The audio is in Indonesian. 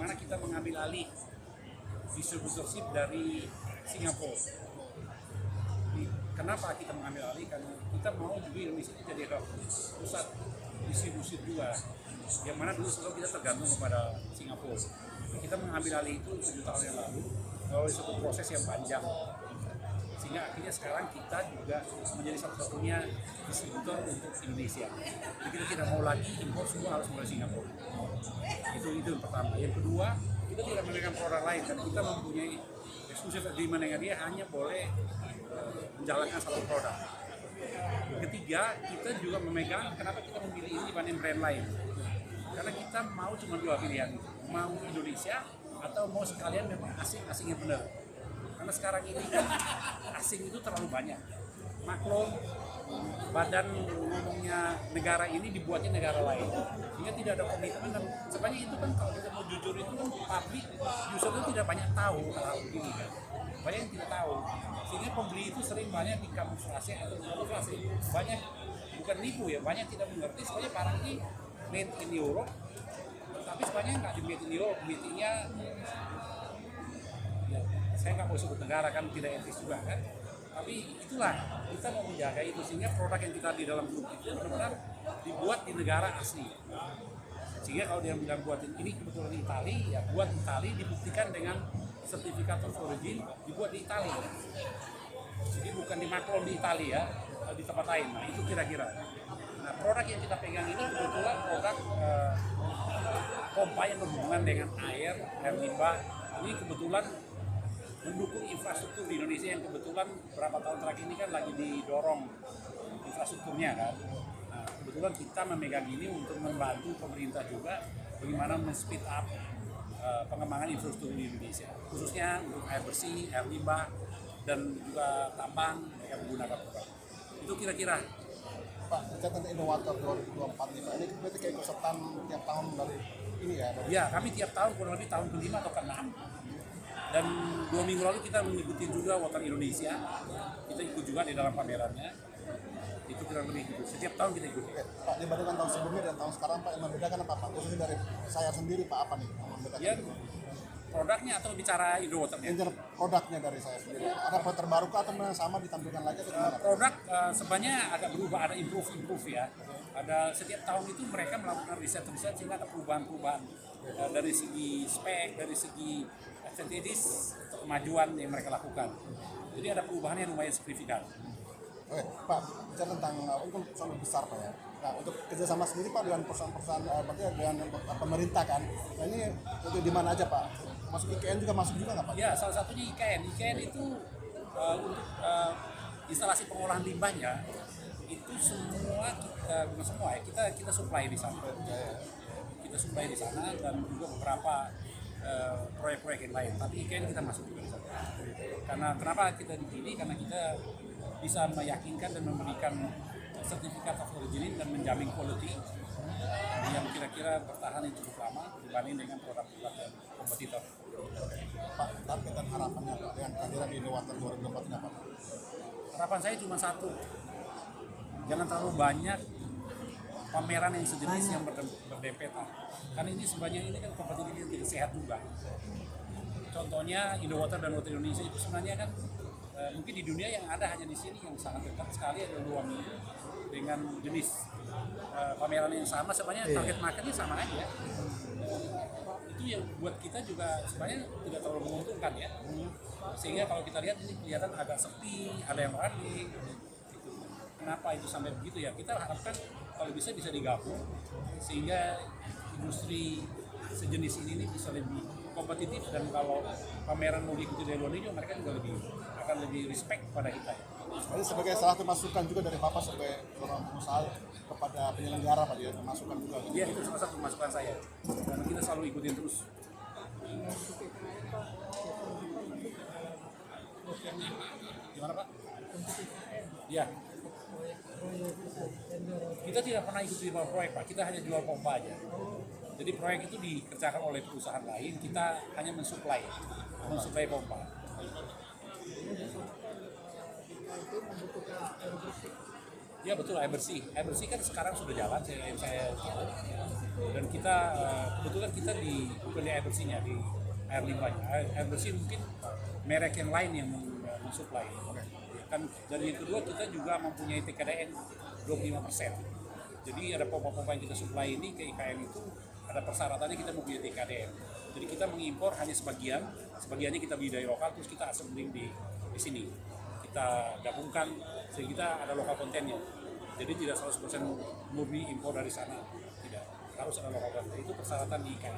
bagaimana kita mengambil alih distributorship dari Singapura. Kenapa kita mengambil alih? Karena kita mau juga Indonesia jadi pusat distribusi dua, yang mana dulu selalu kita tergantung kepada Singapura. Kita mengambil alih itu 7 tahun yang lalu melalui suatu proses yang panjang, sehingga akhirnya sekarang kita juga menjadi satu-satunya distributor untuk Indonesia. Jadi kita tidak mau lagi impor semua harus melalui Singapura. Itu yang pertama. Yang kedua, kita tidak memegang produk lain karena kita mempunyai eksklusif agreement dengan dia, hanya boleh menjalankan satu produk. Ketiga, kita juga memegang, kenapa kita memilih ini dibanding brand lain? Karena kita mau cuma dua pilihan, mau Indonesia atau mau sekalian memang asing-asing yang benar. Karena sekarang ini kan asing itu terlalu banyak. Maklum, badan ngomongnya negara ini dibuatnya negara lain, sehingga tidak ada komitmen. Dan sebenarnya itu kan kalau kita mau jujur itu kan publik user itu tidak banyak tahu hal begini kan, banyak yang tidak tahu, sehingga pembeli itu sering banyak di kamuflase atau kamuflase, banyak bukan nipu ya, banyak tidak mengerti sebenarnya barang ini made in Europe, tapi sebenarnya nggak di made in Europe, made-nya ya, saya nggak mau sebut negara kan tidak etis juga kan. Tapi itulah, kita mau menjaga itu sehingga produk yang kita di dalam grup itu benar-benar dibuat di negara asli. Sehingga kalau dia bilang buatin ini kebetulan di Itali, ya buat di Itali, dibuktikan dengan sertifikat of origin dibuat di Itali. Jadi bukan dimaklum di Itali ya, di tempat lain. Nah itu kira-kira. Nah produk yang kita pegang ini kebetulan produk pompa yang berhubungan dengan air limbah. Ini kebetulan mendukung infrastruktur di Indonesia yang kebetulan beberapa tahun terakhir ini kan lagi didorong infrastrukturnya kan. Nah, kebetulan kita memegang ini untuk membantu pemerintah juga bagaimana men-speed up pengembangan infrastruktur di Indonesia, khususnya untuk air bersih, air limbah, dan juga tambang yang menggunakan produk. Itu kira-kira. Pak, catatan Innovator 2024 ini, Pak, ini berarti kayak kesertaan tiap tahun dari ini ya? Ya, kami tiap tahun kurang lebih tahun ke-5 atau ke-6. Dan 2 minggu lalu kita mengikuti juga Water Indonesia, kita ikut juga di dalam pamerannya, itu kurang lebih gitu. Setiap tahun kita ikut. Oke, Pak, dibandingkan tahun sebelumnya dan tahun sekarang, Pak, yang membedakan apa, Pak? Khususnya dari saya sendiri, Pak, apa nih yang membedakan? Ya, produknya atau bicara Indowaternya? Produknya dari saya sendiri. Ada produk terbaru kah atau yang sama ditampilkan lagi atau gimana? Produk sebenarnya agak berubah, ada improve ya. Ada setiap tahun itu mereka melakukan riset sehingga ada perubahan-perubahan dari segi spek, dari segi estetis, kemajuan yang mereka lakukan. Jadi ada perubahan yang lumayan signifikan. Oke, Pak, bicara tentang ini kan sangat besar, Pak ya. Nah, untuk kerjasama sendiri, Pak, dengan perusahaan-perusahaan, berarti dengan pemerintah kan. Nah, ini itu di mana aja, Pak? Masuk IKN juga masuk juga nggak, Pak? Ya, salah satunya IKN. IKN itu untuk instalasi pengolahan limbahnya itu semua bukan semua ya, kita supply di sana. Kita supply di sana dan juga beberapa proyek-proyek yang lain. Tapi IKN kita masuk juga di sana. Karena kenapa kita di sini? Karena kita bisa meyakinkan dan memberikan sertifikat of origin dan menjamin quality yang kira-kira bertahan yang cukup lama dibanding dengan produk-produk yang kompetitor. Pak, target dan harapannya, Pak, dengan kehadiran Innowator 2024 ini apa, Pak? Harapan saya cuma satu, jangan terlalu banyak pameran yang sejenis yang berdempetan. Karena ini sebenarnya ini kan kompetisi yang tidak sehat juga. Contohnya Indowater dan Water Indonesia itu sebenarnya kan mungkin di dunia yang ada hanya di sini yang sangat dekat sekali ada ruang ini dengan jenis pameran yang sama, sebenarnya target marketnya sama aja. Itu yang buat kita juga sebenarnya tidak terlalu menguntungkan ya. Sehingga kalau kita lihat ini kelihatan agak sepi, ada yang running. Gitu. Kenapa itu sampai begitu ya? Kita harapkan kalau bisa digabung sehingga industri sejenis ini bisa lebih kompetitif, dan kalau pameran mau diikuti dari luar negeri mereka juga akan lebih respect pada kita ya. Jadi sebagai salah satu masukan juga dari Bapak sebagai seorang pengusaha kepada penyelenggara, Pak, ya, masukan juga. Iya, itu salah satu masukan saya. Dan kita selalu ikutin terus. Gimana, Pak? Iya. Kita tidak pernah ikut di proyek, Pak. Kita hanya jual pompa aja. Jadi proyek itu dikerjakan oleh perusahaan lain, kita hanya mensuplai pompa. Ya betul, air bersih kan sekarang sudah jalan, saya tahu. Dan kita kebetulan kita bukan di air bersihnya, di air limbahnya. Air bersih mungkin merek yang lain yang mensuplai. Kan, dan yang kedua kita juga mempunyai TKDN 25%. Jadi ada pompa-pompa yang kita suplai ini ke IKN itu ada persyaratannya kita mempunyai TKDN. Jadi kita mengimpor hanya sebagiannya kita beli dari lokal, terus kita assembling di sini. Kita gabungkan sehingga kita ada lokal kontennya. Jadi tidak 100% murni impor dari sana, tidak, harus ada lokal konten. Itu persyaratan di IKN.